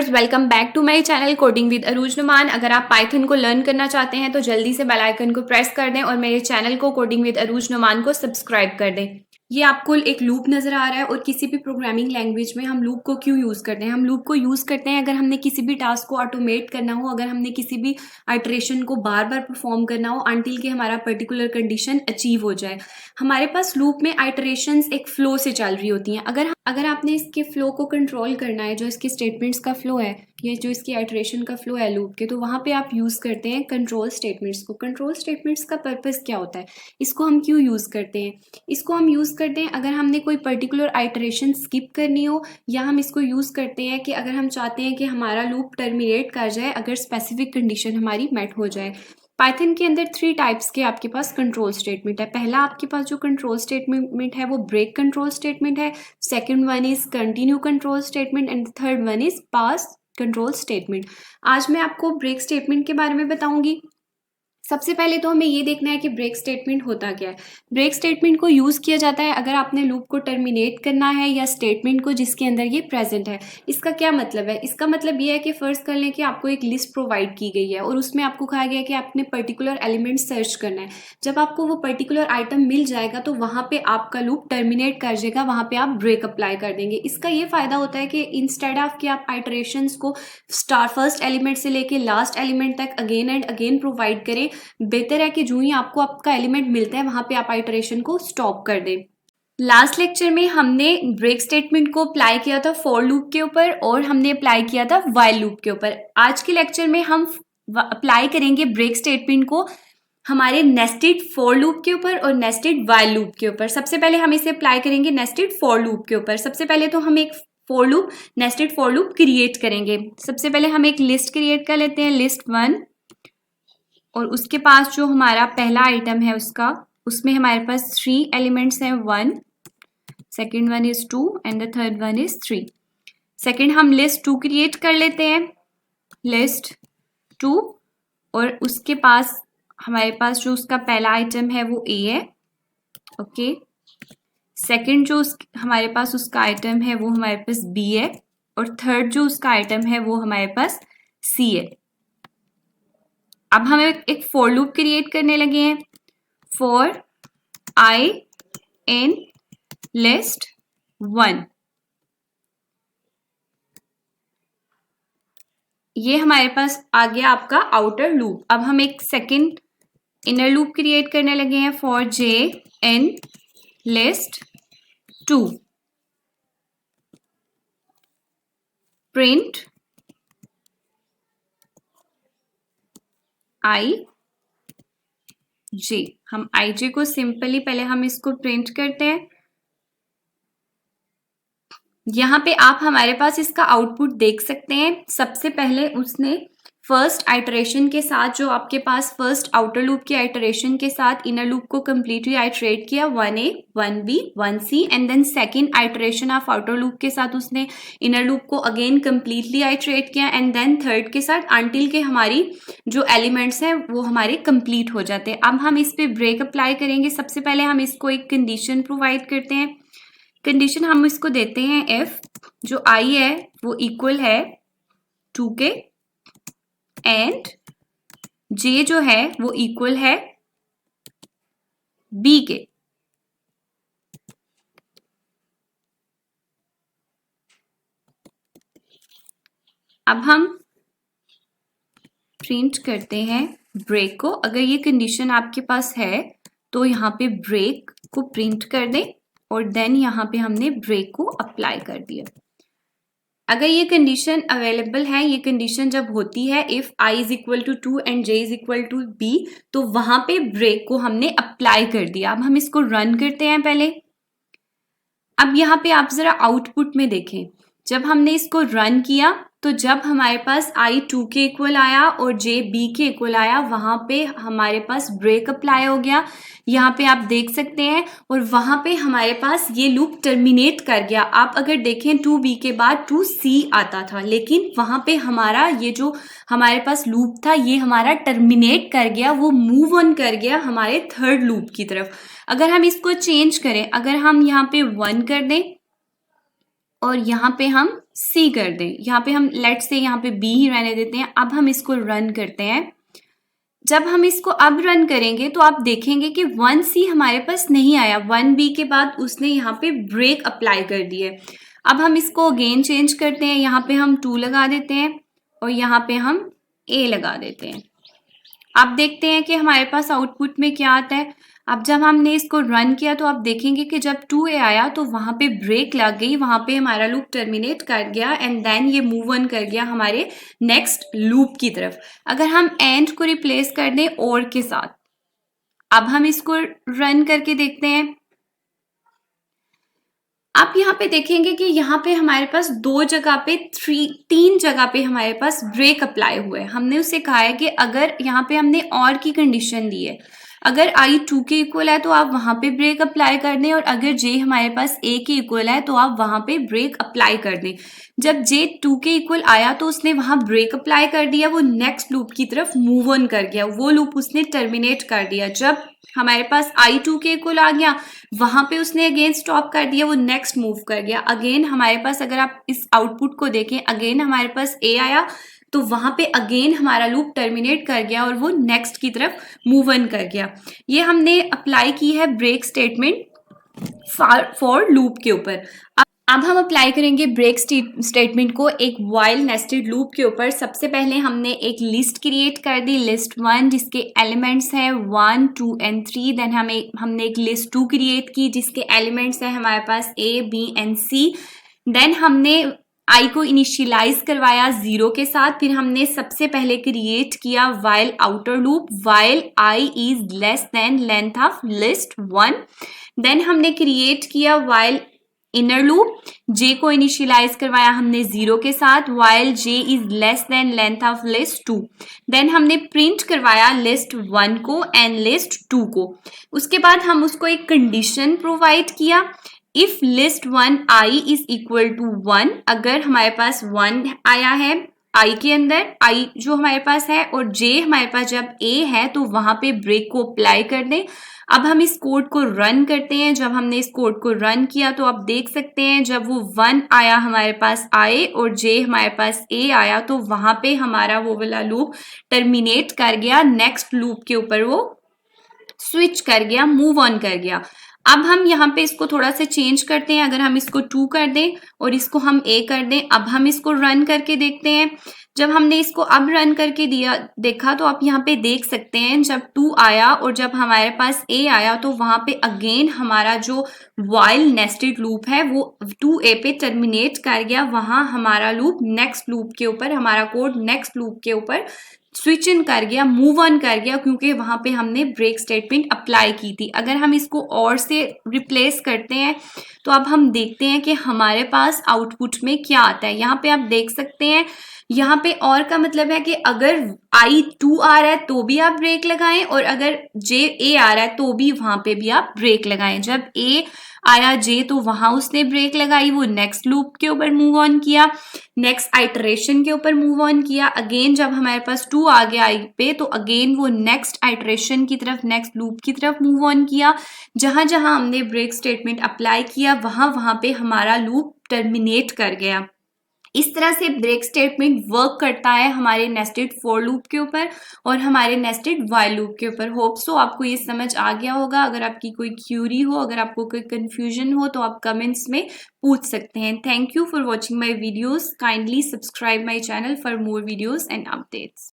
Viewers, welcome back to my channel coding with Arooj Numan. अगर आप Python को लर्न करना चाहते हैं तो जल्दी से बेल आइकन को प्रेस कर दें और मेरे चैनल को कोडिंग विद अरूज नुमान को सब्सक्राइब कर दें। ये आपको एक लूप नजर आ रहा है और किसी भी प्रोग्रामिंग लैंग्वेज में हम लूप को क्यों यूज करते हैं? हम लूप को यूज करते हैं अगर हमने किसी भी टास्क को ऑटोमेट करना हो, अगर हमने किसी भी आइटरेशन को बार बार परफॉर्म करना हो अंटिल कि हमारा पर्टिकुलर कंडीशन अचीव हो जाए। हमारे पास लूप में आइटरेशंस एक फ्लो से चल रही होती हैं। अगर आपने इसके फ्लो को कंट्रोल करना है, जो इसके स्टेटमेंट्स का फ्लो है या जो इसकी आइटरेशन का फ्लो है लूप के, तो वहां पे आप यूज करते हैं कंट्रोल स्टेटमेंट्स को। कंट्रोल स्टेटमेंट्स का पर्पस क्या होता है? इसको हम क्यों यूज करते हैं? इसको हम यूज करते हैं अगर हमने कोई पर्टिकुलर आइटरेशन स्किप करनी हो, या हम इसको यूज करते हैं कि अगर हम चाहते हैं कि हमारा लूप टर्मिनेट कर जाए अगर स्पेसिफिक कंडीशन हमारी मेट हो जाए। पाइथन के अंदर 3 टाइप्स के आपके पास कंट्रोल स्टेटमेंट है। पहला आपके पास जो कंट्रोल स्टेटमेंट है वो ब्रेक कंट्रोल स्टेटमेंट है। Second one is continue control statement and third one is pass control statement. आज मैं आपको ब्रेक स्टेटमेंट के बारे में बताऊंगी। सबसे पहले तो हमें ये देखना है कि ब्रेक स्टेटमेंट होता क्या है। ब्रेक स्टेटमेंट को यूज किया जाता है अगर आपने लूप को टर्मिनेट करना है या स्टेटमेंट को जिसके अंदर ये प्रेजेंट है। इसका क्या मतलब है? इसका मतलब ये है कि फर्ज कर लें कि आपको एक लिस्ट प्रोवाइड की गई है और उसमें आपको कहा गया है कि आपने पर्टिकुलर एलिमेंट सर्च करना है। जब आपको वो पर्टिकुलर आइटम मिल जाएगा तो वहां पे आपका लूप टर्मिनेट कर जाएगा, वहां पे आप ब्रेक अप्लाई कर देंगे। इसका ये फायदा होता है कि इंस्टेड ऑफ कि आप आइटरेशंस को फर्स्ट एलिमेंट से लेके लास्ट एलिमेंट तक अगेन एंड अगेन प्रोवाइड करें, बेहतर है कि जो ही आपको आपका एलिमेंट मिलता है वहां पे आप आइटरेशन को स्टॉप कर दें। लास्ट लेक्चर में हमने ब्रेक स्टेटमेंट को अप्लाई किया था फॉर लूप के ऊपर और हमने अप्लाई किया था व्हाइल लूप के ऊपर। आज के लेक्चर में हम अप्लाई करेंगे ब्रेक स्टेटमेंट को हमारे नेस्टेड फॉर लूप के ऊपर और नेस्टेड व्हाइल लूप के ऊपर। सबसे पहले हम इसे अप्लाई करेंगे नेस्टेड फॉर लूप के ऊपर। सबसे पहले तो हम एक for loop nested for loop create करेंगे। सबसे पहले हम एक लिस्ट क्रिएट कर लेते हैं, लिस्ट 1, और उसके पास जो हमारा पहला आइटम है उसमें हमारे पास 3 एलिमेंट्स हैं, 1, second one is 2 and the third one is 3। Second हम लिस्ट 2 क्रिएट कर लेते हैं, लिस्ट 2, और उसके पास हमारे पास जो उसका पहला आइटम है वो A है, ओके। सेकेंड जो हमारे पास उसका आइटम है वो हमारे पास B है, और थर्ड जो उसका आइटम है वो हमारे पास C है। अब हम एक फॉर लूप क्रिएट करने लगे हैं, फॉर I in लिस्ट 1। ये हमारे पास आ गया आपका आउटर लूप। अब हम एक सेकेंड इनर लूप क्रिएट करने लगे हैं, for J in list 2, print I J। हम I J को सिंपली पहले हम इसको प्रिंट करते हैं। यहाँ पे आप हमारे पास इसका आउटपुट देख सकते हैं। सबसे पहले उसने फर्स्ट आइटरेशन के साथ, जो आपके पास फर्स्ट आउटर लूप की आइटरेशन के साथ इनर लूप को कंप्लीटली आइटरेट किया, 1A 1B 1C, and then second iteration of outer loop के साथ उसने इनर लूप को अगेन कंप्लीटली आइटरेट किया, एंड देन थर्ड के साथ अंटिल के हमारी जो एलिमेंट्स हैं वो हमारे कंप्लीट हो जाते हैं। अब हम इस पे ब्रेक अप्लाई करेंगे। सबसे पहले हम इसको एक कंडीशन प्रोवाइड करते हैं। कंडीशन हम इसको देते हैं if जो I है वो इक्वल है 2 के एंड J जो है वो इक्वल है B के। अब हम प्रिंट करते हैं ब्रेक को। अगर ये कंडीशन आपके पास है तो यहाँ पे ब्रेक को प्रिंट कर दें और देन यहाँ पे हमने ब्रेक को अप्लाई कर दिया। अगर ये कंडीशन अवेलेबल है, ये कंडीशन जब होती है if I is equal to 2 and J is equal to B, तो वहां पे ब्रेक को हमने अप्लाई कर दिया। अब हम इसको रन करते हैं पहले। अब यहाँ पे आप जरा आउटपुट में देखें, जब हमने इसको रन किया तो जब हमारे पास I 2 के इक्वल आया और J B के इक्वल आया, वहां पे हमारे पास ब्रेक अप्लाई हो गया। यहाँ पे आप देख सकते हैं, और वहां पे हमारे पास ये लूप टर्मिनेट कर गया। आप अगर देखें 2B के बाद 2C आता था, लेकिन वहां पे हमारा ये जो हमारे पास लूप था ये हमारा टर्मिनेट कर गया, वो मूव ऑन कर गया हमारे थर्ड लूप की तरफ। अगर हम इसको चेंज करें, अगर हम यहाँ पे 1 कर दें और यहाँ पे हम सी कर दें, यहाँ पे हम लेट से यहाँ पे बी ही रहने देते हैं। अब हम इसको रन करते हैं। जब हम इसको अब रन करेंगे तो आप देखेंगे कि 1C हमारे पास नहीं आया, 1B के बाद उसने यहाँ पे ब्रेक अप्लाई कर दिए। अब हम इसको अगेन चेंज करते हैं, यहाँ पे हम 2 लगा देते हैं और यहाँ पे हम A लगा देते हैं। अब देखते हैं कि हमारे पास आउटपुट में क्या आता है। अब जब हमने इसको रन किया तो आप देखेंगे कि जब 2A आया तो वहां पे ब्रेक लग गई, वहां पे हमारा लूप टर्मिनेट कर गया एंड देन ये मूव ऑन कर गया हमारे नेक्स्ट लूप की तरफ। अगर हम एंड को रिप्लेस कर दें और के साथ, अब हम इसको रन करके देखते हैं। आप यहाँ पे देखेंगे कि यहाँ पे हमारे पास 2 जगह पे 3 जगह पे हमारे पास ब्रेक अप्लाई हुए हैं। हमने उससे कहा है कि अगर यहाँ पे हमने और की कंडीशन दी है, अगर i 2 के इक्वल है तो आप वहां पे ब्रेक अप्लाई कर दें, और अगर j हमारे पास a के इक्वल है तो आप वहां पे ब्रेक अप्लाई कर दें। जब j 2 के इक्वल आया तो उसने वहां ब्रेक अप्लाई कर दिया, वो नेक्स्ट लूप की तरफ मूव ऑन कर गया, वो लूप उसने टर्मिनेट कर दिया। जब हमारे पास i 2 के इक्वल आ गया वहां पे उसने अगेन स्टॉप कर दिया, वो नेक्स्ट मूव कर गया। अगेन हमारे पास अगर आप इस आउटपुट को देखें, अगेन हमारे पास a आया तो वहां पे अगेन हमारा लूप टर्मिनेट कर गया और वो नेक्स्ट की तरफ मूव ऑन कर गया। ये हमने अप्लाई की है ब्रेक स्टेटमेंट फॉर लूप के ऊपर। अब हम अप्लाई करेंगे ब्रेक स्टेटमेंट को एक वाइल नेस्टेड लूप के ऊपर। सबसे पहले हमने एक लिस्ट क्रिएट कर दी, लिस्ट 1 जिसके एलिमेंट्स हैं 1, 2 एंड 3। देन हमने एक लिस्ट 2 क्रिएट की जिसके एलिमेंट्स हैं हमारे पास A, B and C। Then हमने i को इनिशियलाइज करवाया 0 के साथ। फिर हमने सबसे पहले क्रिएट किया while outer loop, while i is less than length of list 1। Then हमने क्रिएट किया वाइल इनर लूप, j को इनिशियलाइज करवाया हमने 0 के साथ, while j is less than length of list 2। Then हमने प्रिंट करवाया लिस्ट 1 को एंड लिस्ट 2 को। उसके बाद हम उसको एक कंडीशन प्रोवाइड किया, if list 1 i is equal to 1। अगर हमारे पास 1 आया है i के अंदर, i जो हमारे पास है, और j हमारे पास जब a है तो वहां पे ब्रेक को अप्लाई कर दें। अब हम इस कोड को रन करते हैं। जब हमने इस कोड को रन किया तो आप देख सकते हैं जब वो 1 आया हमारे पास i और j हमारे पास a आया तो वहां पे हमारा वो वाला लूप टर्मिनेट कर गया, नेक्स्ट लूप के ऊपर वो स्विच कर गया, मूव ऑन कर गया। अब हम यहाँ पे इसको थोड़ा सा चेंज करते हैं। अगर हम इसको 2 कर दें और इसको हम A कर दें, अब हम इसको रन करके देखते हैं। जब हमने इसको अब रन करके देखा तो आप यहाँ पे देख सकते हैं जब 2 आया और जब हमारे पास A आया तो वहां पे अगेन हमारा जो वाइल नेस्टेड लूप है वो 2A पे टर्मिनेट कर गया। वहां हमारा लूप नेक्स्ट लूप के ऊपर, हमारा कोड नेक्स्ट लूप के ऊपर स्विच इन कर गया, मूव ऑन कर गया, क्योंकि वहां पे हमने ब्रेक स्टेटमेंट अप्लाई की थी। अगर हम इसको और से रिप्लेस करते हैं तो अब हम देखते हैं कि हमारे पास आउटपुट में क्या आता है। यहाँ पे आप देख सकते हैं, यहाँ पे और का मतलब है कि अगर i 2 आ रहा है तो भी आप ब्रेक लगाएं, और अगर j a आ रहा है तो भी वहां पे भी आप ब्रेक लगाएं। जब a आया j तो वहां उसने ब्रेक लगाई, वो नेक्स्ट लूप के ऊपर मूव ऑन किया, नेक्स्ट आइटरेशन के ऊपर मूव ऑन किया। अगेन जब हमारे पास 2 आ गया i पे तो अगेन वो नेक्स्ट आइटरेशन की तरफ, नेक्स्ट लूप की तरफ मूव ऑन किया। जहां जहां हमने ब्रेक स्टेटमेंट अप्लाई किया वहां वहां पे हमारा लूप टर्मिनेट कर गया। इस तरह से ब्रेक स्टेटमेंट वर्क करता है हमारे नेस्टेड फॉर लूप के ऊपर और हमारे नेस्टेड व्हाइल लूप के ऊपर। होप सो आपको ये समझ आ गया होगा। अगर आपकी कोई क्यूरी हो, अगर आपको कोई कंफ्यूजन हो तो आप कमेंट्स में पूछ सकते हैं। Thank you for watching my videos. Kindly subscribe my channel for more videos and updates.